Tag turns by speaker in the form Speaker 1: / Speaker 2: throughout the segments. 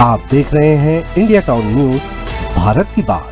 Speaker 1: आप देख रहे हैं इंडिया टाउन न्यूज, भारत की बात।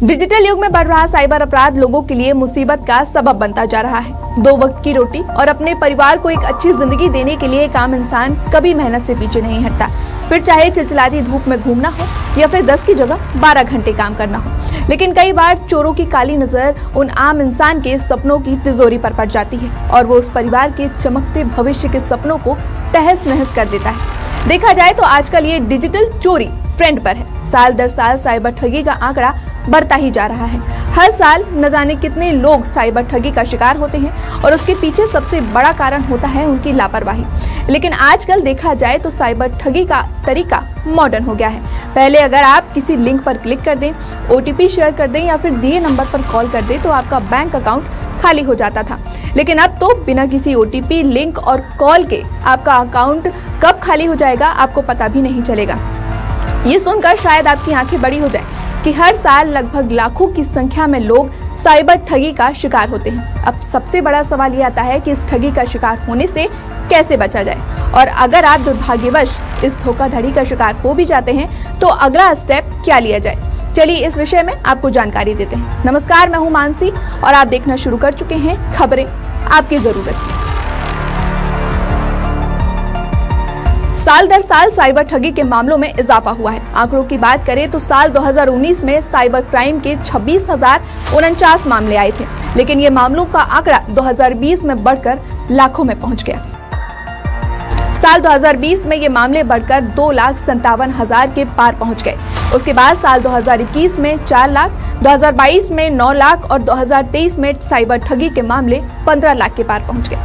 Speaker 2: डिजिटल युग में बढ़ रहा साइबर अपराध लोगों के लिए मुसीबत का सबब बनता जा रहा है। 2 वक्त की रोटी और अपने परिवार को एक अच्छी जिंदगी देने के लिए एक आम इंसान कभी मेहनत से पीछे नहीं हटता, फिर चाहे चिलचिलाती धूप में घूमना हो या फिर 10 की जगह 12 घंटे काम करना हो। लेकिन कई बार चोरों की काली नजर उन आम इंसान के सपनों की तिजोरी पर पड़ जाती है और वो उस परिवार के चमकते भविष्य के सपनों को तहस नहस कर देता है। देखा जाए तो आजकल ये डिजिटल चोरी ट्रेंड पर है। साल दर साल साइबर ठगी का आंकड़ा बढ़ता ही जा रहा है। हर साल न जाने कितने लोग साइबर ठगी का शिकार होते हैं और उसके पीछे सबसे बड़ा कारण होता है उनकी लापरवाही। लेकिन आजकल देखा जाए तो साइबर ठगी का तरीका मॉडर्न हो गया है। पहले अगर आप किसी लिंक पर क्लिक कर दें, OTP शेयर कर दें या फिर दिए नंबर पर कॉल कर दें तो आपका बैंक अकाउंट खाली हो जाता था। लेकिन अब तो बिना किसी OTP, लिंक और कॉल के आपका अकाउंट कब खाली हो जाएगा आपको पता भी नहीं चलेगा। ये सुनकर शायद आपकी आंखें बड़ी हो जाए कि हर साल लगभग लाखों की संख्या में लोग साइबर ठगी का शिकार होते हैं। अब सबसे बड़ा सवाल ये आता है कि इस ठगी का शिकार होने से कैसे बचा जाए, और अगर आप दुर्भाग्यवश इस धोखाधड़ी का शिकार हो भी जाते हैं तो अगला स्टेप क्या लिया जाए। चलिए इस विषय में आपको जानकारी देते हैं। नमस्कार, मैं हूं मानसी और आप देखना शुरू कर चुके हैं खबरें आपकी जरूरत की। साल दर साल साइबर ठगी के मामलों में इजाफा हुआ है। आंकड़ों की बात करें तो साल 2019 में साइबर क्राइम के 26,049 मामले आए थे, लेकिन ये मामलों का आंकड़ा 2020 में बढ़कर लाखों में पहुंच गया। साल 2020 में ये मामले बढ़कर 2,57,000 के पार पहुंच गए। उसके बाद साल 2021 में 4 लाख, 2022 में 9 लाख और 2023 में साइबर ठगी के मामले 15 लाख के पार पहुंच गए।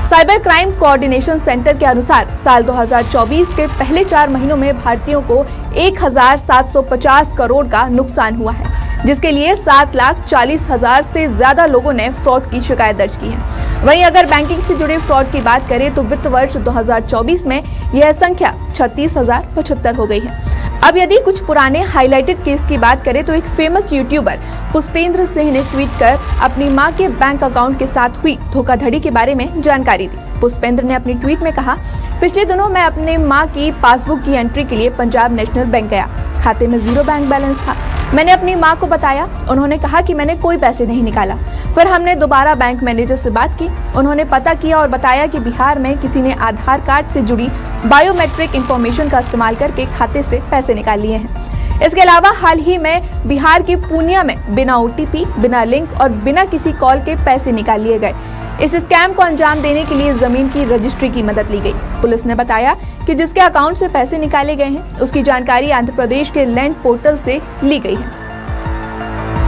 Speaker 2: साइबर क्राइम कोऑर्डिनेशन सेंटर के अनुसार साल 2024 के पहले 4 महीनों में भारतीयों को 1,750 करोड़ का नुकसान हुआ है, जिसके लिए 7,40,000 से ज्यादा लोगों ने फ्रॉड की शिकायत दर्ज की है। वहीं अगर बैंकिंग से जुड़े फ्रॉड की बात करें तो वित्त वर्ष 2024 में यह संख्या 36,075 हो गई है। अब यदि कुछ पुराने हाइलाइटेड केस की बात करें तो एक फेमस यूट्यूबर पुष्पेंद्र सिंह ने ट्वीट कर अपनी मां के बैंक अकाउंट के साथ हुई धोखाधड़ी के बारे में जानकारी दी। पुष्पेंद्र ने अपनी ट्वीट में कहा, पिछले दिनों मैं अपने मां की पासबुक की एंट्री के लिए पंजाब नेशनल बैंक गया। खाते में 0 बैंक बैलेंस था। मैंने अपनी मां को बताया, उन्होंने कहा कि मैंने कोई पैसे नहीं निकाला। फिर हमने दोबारा बैंक मैनेजर से बात की, उन्होंने पता किया और बताया कि बिहार में किसी ने आधार कार्ड से जुड़ी बायोमेट्रिक इंफॉर्मेशन का इस्तेमाल करके खाते से पैसे निकाल लिए हैं। इसके अलावा हाल ही में बिहार के पूर्णिया में बिना OTP, बिना लिंक और बिना किसी कॉल के पैसे निकाल लिए गए। इस स्कैम को अंजाम देने के लिए जमीन की रजिस्ट्री की मदद ली गई। पुलिस ने बताया कि जिसके अकाउंट से पैसे निकाले गए हैं उसकी जानकारी आंध्र प्रदेश के लैंड पोर्टल से ली गई है।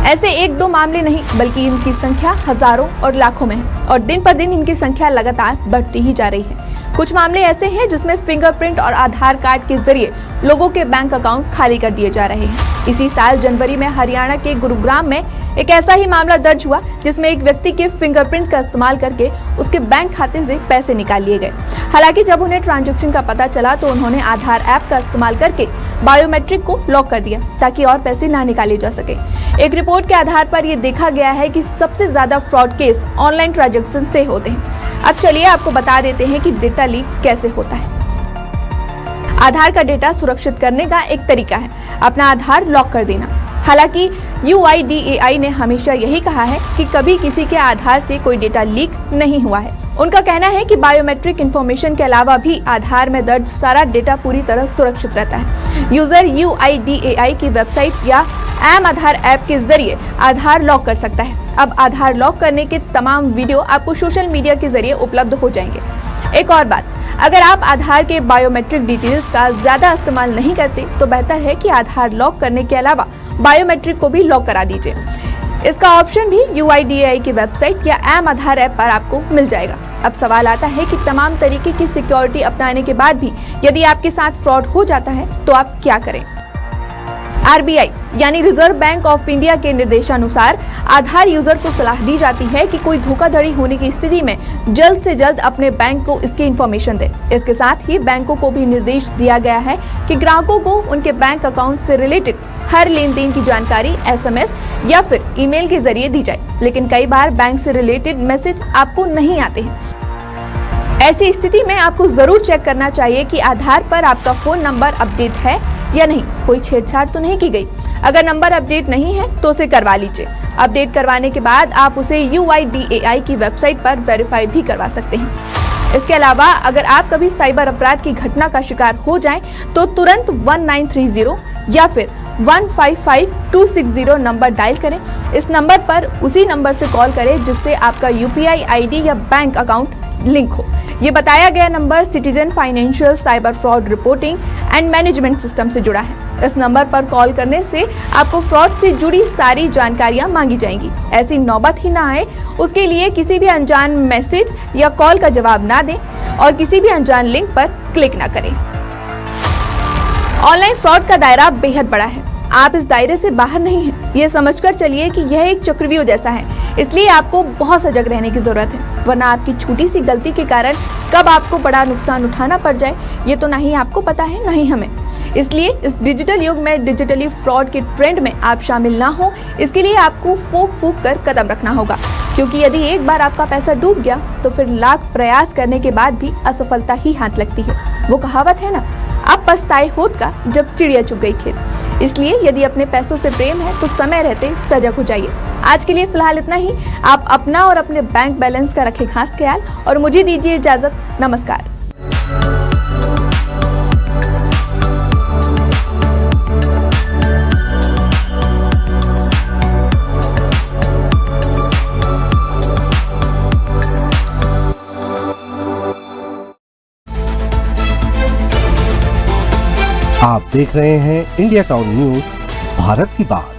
Speaker 2: ऐसे 1-2 मामले नहीं बल्कि इनकी संख्या हजारों और लाखों में है और दिन पर दिन इनकी संख्या लगातार बढ़ती ही जा रही है। कुछ मामले ऐसे हैं जिसमें फिंगरप्रिंट और आधार कार्ड के जरिए लोगों के बैंक अकाउंट खाली कर दिए जा रहे हैं। इसी साल जनवरी में हरियाणा के गुरुग्राम में एक ऐसा ही मामला दर्ज हुआ जिसमें एक व्यक्ति के फिंगरप्रिंट का इस्तेमाल करके उसके बैंक खाते से पैसे निकाल लिए गए। हालांकि जब उन्हें ट्रांजैक्शन का पता चला तो उन्होंने आधार ऐप का इस्तेमाल करके बायोमेट्रिक को लॉक कर दिया ताकि और पैसे ना निकाले जा सके। एक रिपोर्ट के आधार पर यह देखा गया है कि सबसे ज्यादा फ्रॉड केस ऑनलाइन ट्रांजैक्शन से होते हैं। अब चलिए आपको बता देते हैं कि डेटा लीक कैसे होता है। आधार का डेटा सुरक्षित करने का एक तरीका है अपना आधार लॉक कर देना। हालांकि UIDAI ने हमेशा यही कहा है कि कभी किसी के आधार से कोई डेटा लीक नहीं हुआ है। उनका कहना है कि बायोमेट्रिक इंफॉर्मेशन के अलावा भी आधार में दर्ज सारा डेटा पूरी तरह सुरक्षित रहता है। यूजर UIDAI की वेबसाइट या आधार ऐप के जरिए आधार लॉक कर सकता है। अब आधार लॉक करने के तमाम वीडियो आपको सोशल मीडिया के जरिए उपलब्ध हो जाएंगे। एक और बात, अगर आप आधार के बायोमेट्रिक डिटेल्स का ज्यादा इस्तेमाल नहीं करते तो बेहतर है कि आधार लॉक करने के अलावा बायोमेट्रिक को भी लॉक करा दीजिए। इसका ऑप्शन भी UIDAI की वेबसाइट या आधार ऐप पर आपको मिल जाएगा। अब सवाल आता है कि तमाम तरीके की सिक्योरिटी अपनाने के बाद भी यदि आपके साथ फ्रॉड हो जाता है तो आप क्या करें। RBI यानी रिजर्व बैंक ऑफ इंडिया के निर्देशानुसार आधार यूजर को सलाह दी जाती है कि कोई धोखाधड़ी होने की स्थिति में जल्द से जल्द अपने बैंक को इसकी इंफॉर्मेशन दे। इसके साथ ही बैंकों को भी निर्देश दिया गया है कि ग्राहकों को उनके बैंक अकाउंट से रिलेटेड हर लेन देन की जानकारी SMS या फिर ईमेल के जरिए दी जाए। लेकिन कई बार बैंक से रिलेटेड मैसेज आपको नहीं आते हैं। ऐसी स्थिति में आपको जरूर चेक करना चाहिए कि आधार पर आपका फोन नंबर अपडेट है या नहीं, कोई छेड़छाड़ तो नहीं की गई। अगर नंबर अपडेट नहीं है तो उसे करवा लीजिए। अपडेट करवाने के बाद आप उसे UIDAI की वेबसाइट पर वेरीफाई भी करवा सकते हैं। इसके अलावा अगर आप कभी साइबर अपराध की घटना का शिकार हो जाएं, तो तुरंत 1930 या फिर 155260 नंबर डायल करें। इस नंबर पर उसी नंबर से कॉल करें जिससे आपका UPI ID या बैंक अकाउंट लिंक हो। ये बताया गया number citizen financial cyber fraud reporting and management system से जुड़ा है। इस नंबर पर कॉल करने से आपको फ्रॉड से जुड़ी सारी जानकारियां मांगी जाएंगी। ऐसी नौबत ही ना आए, उसके लिए किसी भी अनजान मैसेज या कॉल का जवाब ना दें और किसी भी अनजान लिंक पर क्लिक ना करें। ऑनलाइन फ्रॉड का दायरा बेहद बड़ा है। आप इस दायरे से बाहर नहीं हैं, ये समझकर चलिए कि यह एक चक्रव्यूह जैसा है। इसलिए आपको बहुत सजग रहने की जरूरत है, वरना आपकी छोटी सी गलती के कारण कब आपको बड़ा नुकसान उठाना पड़ जाए ये तो ना ही आपको पता है ना ही हमें। इसलिए इस डिजिटल युग में डिजिटली फ्रॉड के ट्रेंड में आप शामिल ना हो, इसके लिए आपको फूंक कर कदम रखना होगा। क्योंकि यदि एक बार आपका पैसा डूब गया तो फिर लाख प्रयास करने के बाद भी असफलता ही हाथ लगती है। वो कहावत है ना, आप पछताए होत का जब चिड़िया चुग गई खेत। इसलिए यदि अपने पैसों से प्रेम है तो समय रहते सजग हो जाइए। आज के लिए फिलहाल इतना ही। आप अपना और अपने बैंक बैलेंस का रखें खास ख्याल और मुझे दीजिए इजाजत। नमस्कार।
Speaker 1: आप देख रहे हैं इंडिया टाउन न्यूज, भारत की बात।